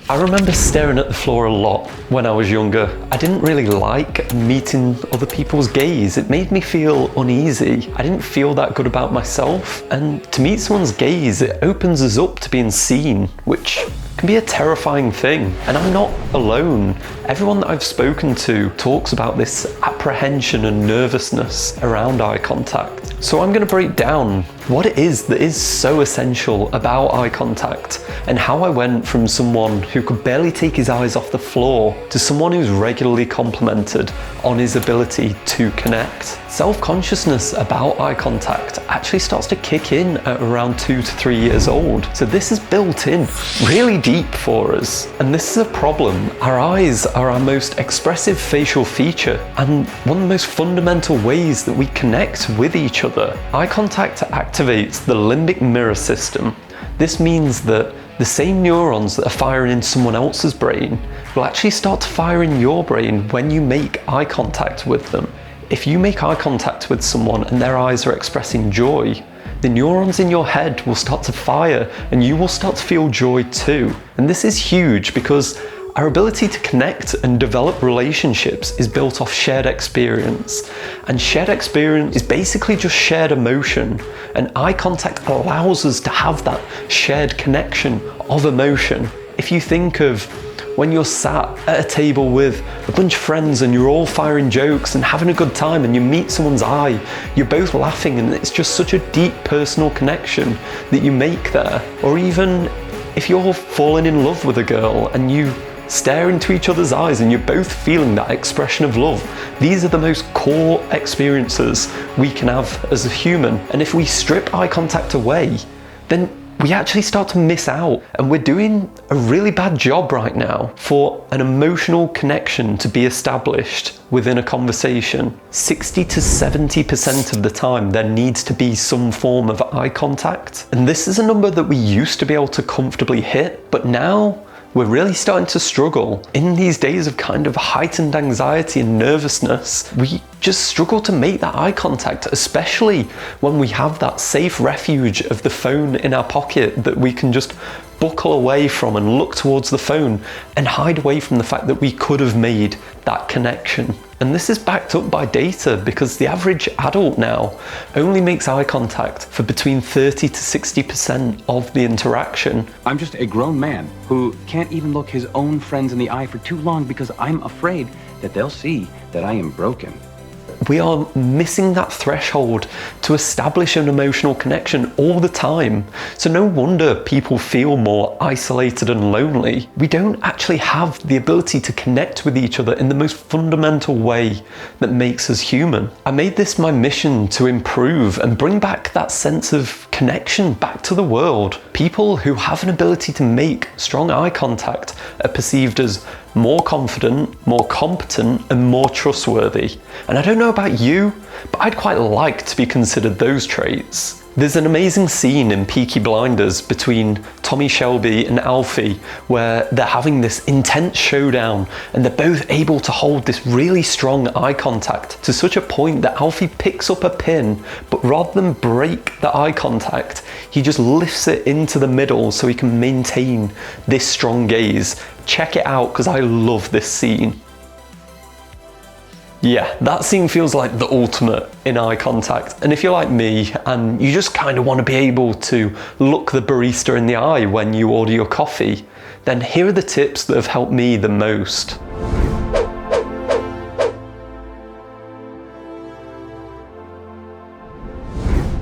I remember staring at the floor a lot when I was younger. I didn't really like meeting other people's gaze. It made me feel uneasy. I didn't feel that good about myself. And to meet someone's gaze, it opens us up to being seen, which can be a terrifying thing. And I'm not alone. Everyone that I've spoken to talks about this apprehension and nervousness around eye contact. So I'm going to break down what it is that is so essential about eye contact and how I went from someone who could barely take his eyes off the floor to someone who's regularly complimented on his ability to connect. Self-consciousness about eye contact actually starts to kick in at around 2 to 3 years old. So this is built in really deep for us. And this is a problem. Our eyes are our most expressive facial feature and one of the most fundamental ways that we connect with each other. Eye contact activates the limbic mirror system. This means that the same neurons that are firing in someone else's brain will actually start to fire in your brain when you make eye contact with them. If you make eye contact with someone and their eyes are expressing joy, the neurons in your head will start to fire and you will start to feel joy too. And this is huge because our ability to connect and develop relationships is built off shared experience. And shared experience is basically just shared emotion. And eye contact allows us to have that shared connection of emotion. If you think of when you're sat at a table with a bunch of friends and you're all firing jokes and having a good time and you meet someone's eye, you're both laughing and it's just such a deep personal connection that you make there. Or even if you're falling in love with a girl and you stare into each other's eyes and you're both feeling that expression of love. These are the most core experiences we can have as a human. And if we strip eye contact away, then we actually start to miss out. And we're doing a really bad job right now for an emotional connection to be established within a conversation. 60 to 70% of the time, there needs to be some form of eye contact. And this is a number that we used to be able to comfortably hit, but now we're really starting to struggle. In these days of kind of heightened anxiety and nervousness, we just struggle to make that eye contact, especially when we have that safe refuge of the phone in our pocket that we can just buckle away from and look towards the phone and hide away from the fact that we could have made that connection. And this is backed up by data because the average adult now only makes eye contact for between 30 to 60% of the interaction. I'm just a grown man who can't even look his own friends in the eye for too long because I'm afraid that they'll see that I am broken. We are missing that threshold to establish an emotional connection all the time. So no wonder people feel more isolated and lonely. We don't actually have the ability to connect with each other in the most fundamental way that makes us human. I made this my mission to improve and bring back that sense of connection back to the world. People who have an ability to make strong eye contact are perceived as more confident, more competent, and more trustworthy. And I don't know about you, but I'd quite like to be considered those traits. There's an amazing scene in Peaky Blinders between Tommy Shelby and Alfie where they're having this intense showdown and they're both able to hold this really strong eye contact to such a point that Alfie picks up a pin, but rather than break the eye contact, he just lifts it into the middle so he can maintain this strong gaze. Check it out because I love this scene. Yeah, that scene feels like the ultimate in eye contact. And if you're like me and you just kind of want to be able to look the barista in the eye when you order your coffee, then here are the tips that have helped me the most.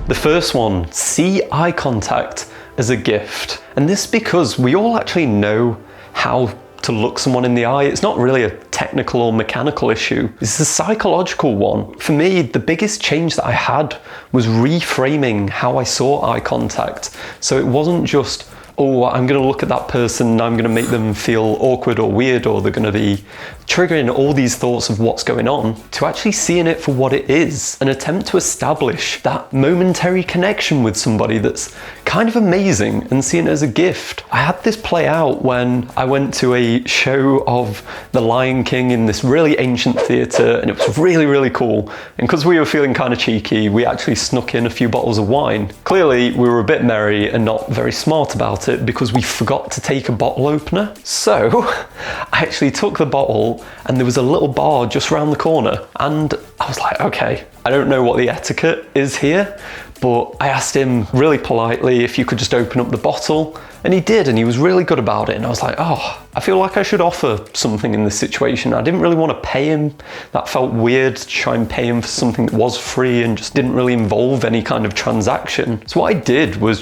The first one, see eye contact as a gift. And this because we all actually know how to look someone in the eye. It's not really a technical or mechanical issue. It's a psychological one. For me, the biggest change that I had was reframing how I saw eye contact. So it wasn't just, oh, I'm going to look at that person and I'm going to make them feel awkward or weird, or they're going to be triggering all these thoughts of what's going on, to actually seeing it for what it is, an attempt to establish that momentary connection with somebody that's kind of amazing and seeing it as a gift. I had this play out when I went to a show of The Lion King in this really ancient theatre, and it was really, really cool. And because we were feeling kind of cheeky, we actually snuck in a few bottles of wine. Clearly, we were a bit merry and not very smart about about it because we forgot to take a bottle opener. So I actually took the bottle and there was a little bar just around the corner, and I was like, okay, I don't know what the etiquette is here, but I asked him really politely if you could just open up the bottle, and he did, and he was really good about it. And I was like, oh, I feel like I should offer something in this situation. I didn't really want to pay him. That felt weird to try and pay him for something that was free and just didn't really involve any kind of transaction. So what I did was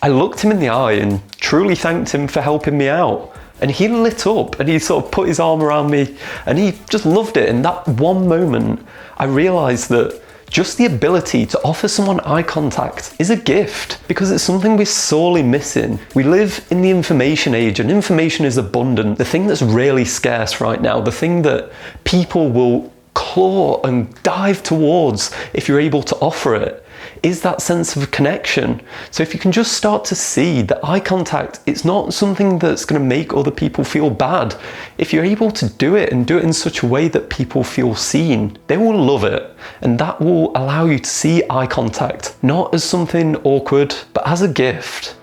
I looked him in the eye and truly thanked him for helping me out. And he lit up and he sort of put his arm around me and he just loved it. In that one moment, I realized that just the ability to offer someone eye contact is a gift, because it's something we're sorely missing. We live in the information age, and information is abundant. The thing that's really scarce right now, the thing that people will claw and dive towards if you're able to offer it, is that sense of connection. So if you can just start to see that eye contact, it's not something that's going to make other people feel bad. If you're able to do it and do it in such a way that people feel seen, they will love it. And that will allow you to see eye contact, not as something awkward, but as a gift.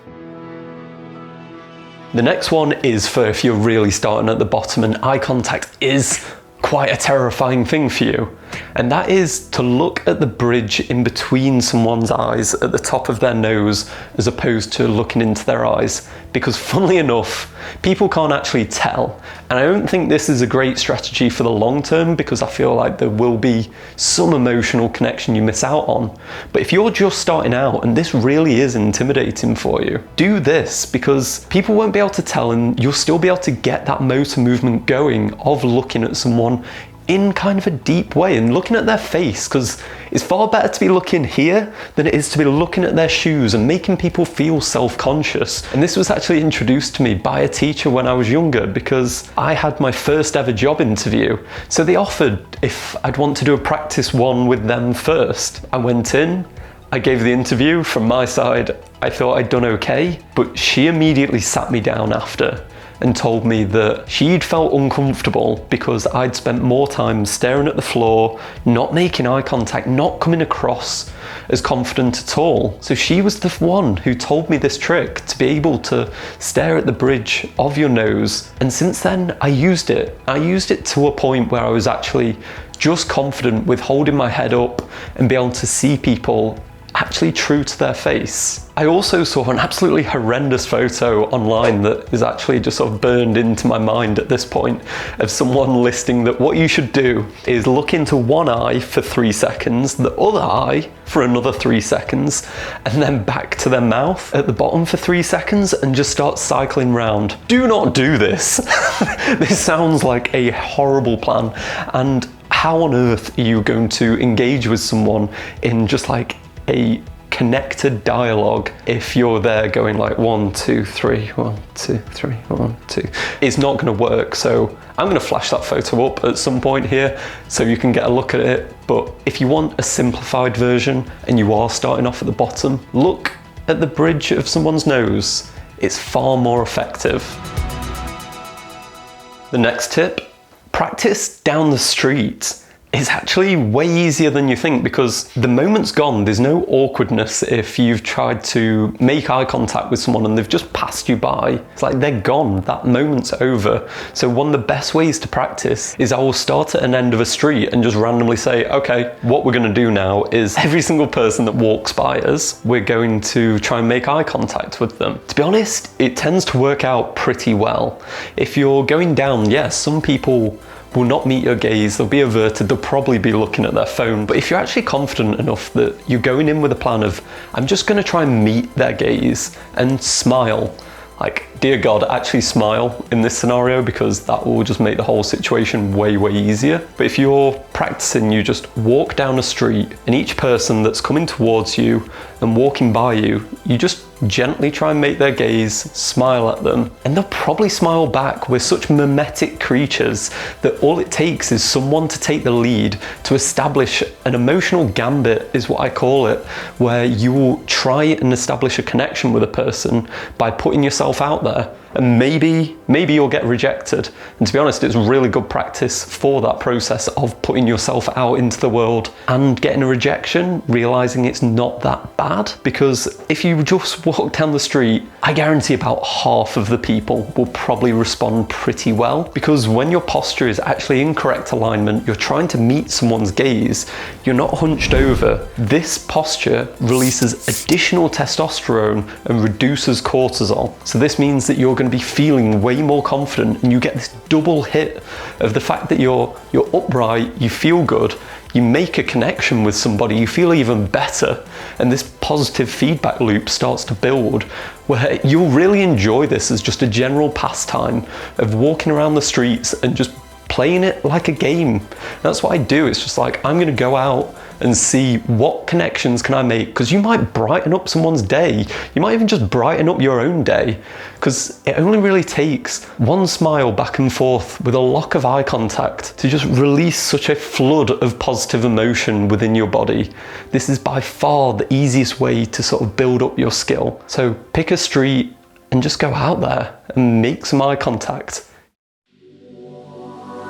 The next one is for if you're really starting at the bottom and eye contact is quite a terrifying thing for you. And that is to look at the bridge in between someone's eyes at the top of their nose, as opposed to looking into their eyes. Because funnily enough, people can't actually tell. And I don't think this is a great strategy for the long term, because I feel like there will be some emotional connection you miss out on. But if you're just starting out and this really is intimidating for you, do this, because people won't be able to tell and you'll still be able to get that motor movement going of looking at someone in kind of a deep way and looking at their face, because it's far better to be looking here than it is to be looking at their shoes and making people feel self-conscious. And this was actually introduced to me by a teacher when I was younger, because I had my first ever job interview. So they offered if I'd want to do a practice one with them first. I went in, I gave the interview. From my side, I thought I'd done okay, but she immediately sat me down after and told me that she'd felt uncomfortable because I'd spent more time staring at the floor, not making eye contact, not coming across as confident at all. So she was the one who told me this trick to be able to stare at the bridge of your nose. And since then, I used it. I used it to a point where I was actually just confident with holding my head up and be able to see people actually true to their face. I also saw an absolutely horrendous photo online that is actually just sort of burned into my mind at this point, of someone listing that what you should do is look into one eye for 3 seconds, the other eye for another 3 seconds, and then back to their mouth at the bottom for 3 seconds and just start cycling round. Do not do this. This sounds like a horrible plan. And how on earth are you going to engage with someone in just like a connected dialogue if you're there going like 1, 2, 3, 1, 2, 3, 1, 2? It's not going to work. So I'm going to flash that photo up at some point here so you can get a look at it. But if you want a simplified version and you are starting off at the bottom, look at the bridge of someone's nose. It's far more effective. The next tip, practice down the street. It's actually way easier than you think, because the moment's gone. There's no awkwardness if you've tried to make eye contact with someone and they've just passed you by. It's like they're gone. That moment's over. So one of the best ways to practice is I will start at an end of a street and just randomly say, okay, what we're going to do now is every single person that walks by us, we're going to try and make eye contact with them. To be honest, it tends to work out pretty well. If you're going down, yes, some people will not meet your gaze, they'll be averted, they'll probably be looking at their phone. But if you're actually confident enough that you're going in with a plan of, I'm just going to try and meet their gaze and smile, like, dear God, actually smile in this scenario, because that will just make the whole situation way, way easier. But if you're practicing, you just walk down a street and each person that's coming towards you and walking by you, you just gently try and make their gaze, smile at them, and they'll probably smile back. We're such mimetic creatures that all it takes is someone to take the lead to establish an emotional gambit, is what I call it, where you will try and establish a connection with a person by putting yourself out there. and maybe you'll get rejected. And to be honest, it's really good practice for that process of putting yourself out into the world and getting a rejection, realizing it's not that bad. Because if you just walk down the street, I guarantee about half of the people will probably respond pretty well. Because when your posture is actually in correct alignment, you're trying to meet someone's gaze, you're not hunched over. This posture releases additional testosterone and reduces cortisol. So this means that you're going to be feeling way more confident, and you get this double hit of the fact that you're upright, you feel good, you make a connection with somebody, you feel even better, and this positive feedback loop starts to build where you'll really enjoy this as just a general pastime of walking around the streets and just playing it like a game. That's what I do. It's just like, I'm going to go out and see what connections can I make, because you might brighten up someone's day. You might even just brighten up your own day, because it only really takes one smile back and forth with a lock of eye contact to just release such a flood of positive emotion within your body. This is by far the easiest way to sort of build up your skill. So pick a street and just go out there and make some eye contact.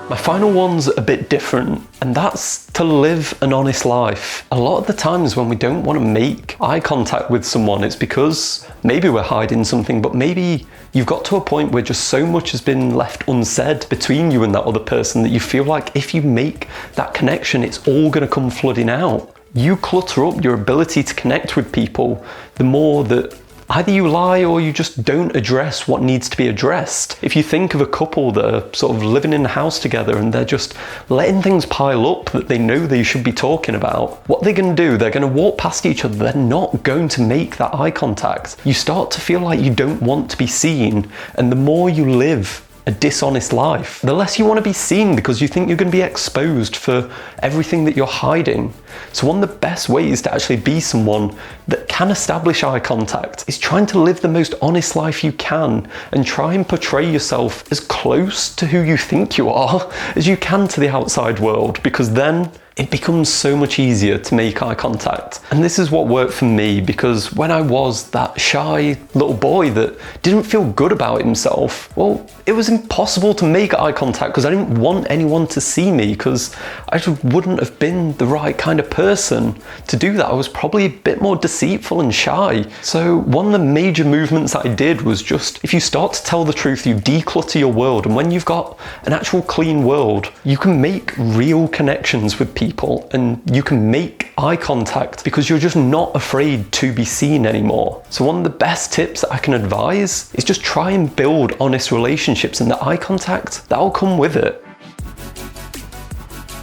My final one's a bit different, and that's to live an honest life. A lot of the times when we don't want to make eye contact with someone, it's because maybe we're hiding something, but maybe you've got to a point where just so much has been left unsaid between you and that other person that you feel like if you make that connection, it's all going to come flooding out. You clutter up your ability to connect with people the more that either you lie or you just don't address what needs to be addressed. If you think of a couple that are sort of living in a house together and they're just letting things pile up that they know they should be talking about, what they're going to do, they're going to walk past each other, they're not going to make that eye contact. You start to feel like you don't want to be seen, and the more you live a dishonest life, the less you want to be seen, because you think you're going to be exposed for everything that you're hiding. So one of the best ways to actually be someone that can establish eye contact is trying to live the most honest life you can, and try and portray yourself as close to who you think you are as you can to the outside world, because then it becomes so much easier to make eye contact. And this is what worked for me, because when I was that shy little boy that didn't feel good about himself, well, it was impossible to make eye contact because I didn't want anyone to see me, because I just wouldn't have been the right kind of person to do that. I was probably a bit more deceitful and shy. So one of the major movements that I did was just, if you start to tell the truth, you declutter your world. And when you've got an actual clean world, you can make real connections with people, and you can make eye contact because you're just not afraid to be seen anymore. So one of the best tips that I can advise is just try and build honest relationships, and the eye contact, that'll come with it.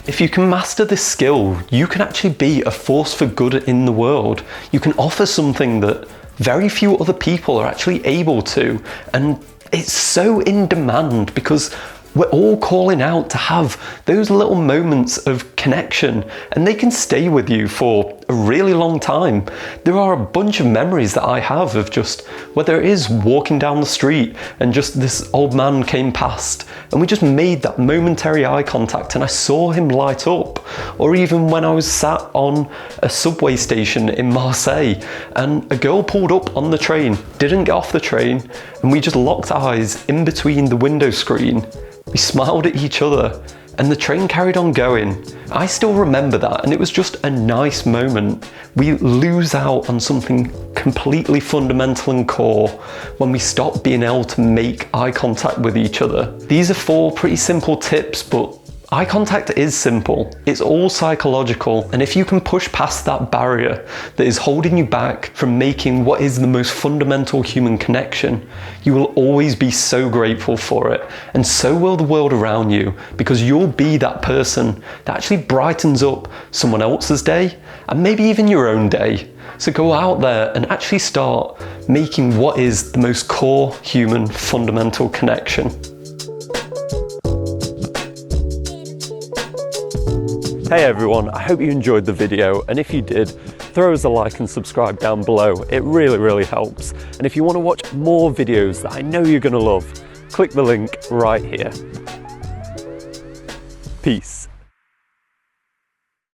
If you can master this skill, you can actually be a force for good in the world. You can offer something that very few other people are actually able to, and it's so in demand because we're all calling out to have those little moments of connection, and they can stay with you for a really long time. There are a bunch of memories that I have of just, whether it is walking down the street and just this old man came past and we just made that momentary eye contact and I saw him light up, or even when I was sat on a subway station in Marseille and a girl pulled up on the train, didn't get off the train, and we just locked eyes in between the window screen. We smiled at each other and the train carried on going. I still remember that, and it was just a nice moment. We lose out on something completely fundamental and core when we stop being able to make eye contact with each other. These are 4 pretty simple tips, but eye contact is simple. It's all psychological, and if you can push past that barrier that is holding you back from making what is the most fundamental human connection, you will always be so grateful for it, and so will the world around you, because you'll be that person that actually brightens up someone else's day, and maybe even your own day. So go out there and actually start making what is the most core human fundamental connection. Hey everyone, I hope you enjoyed the video, and if you did, throw us a like and subscribe down below. It really helps. And if you want to watch more videos that I know you're going to love, click the link right here. Peace.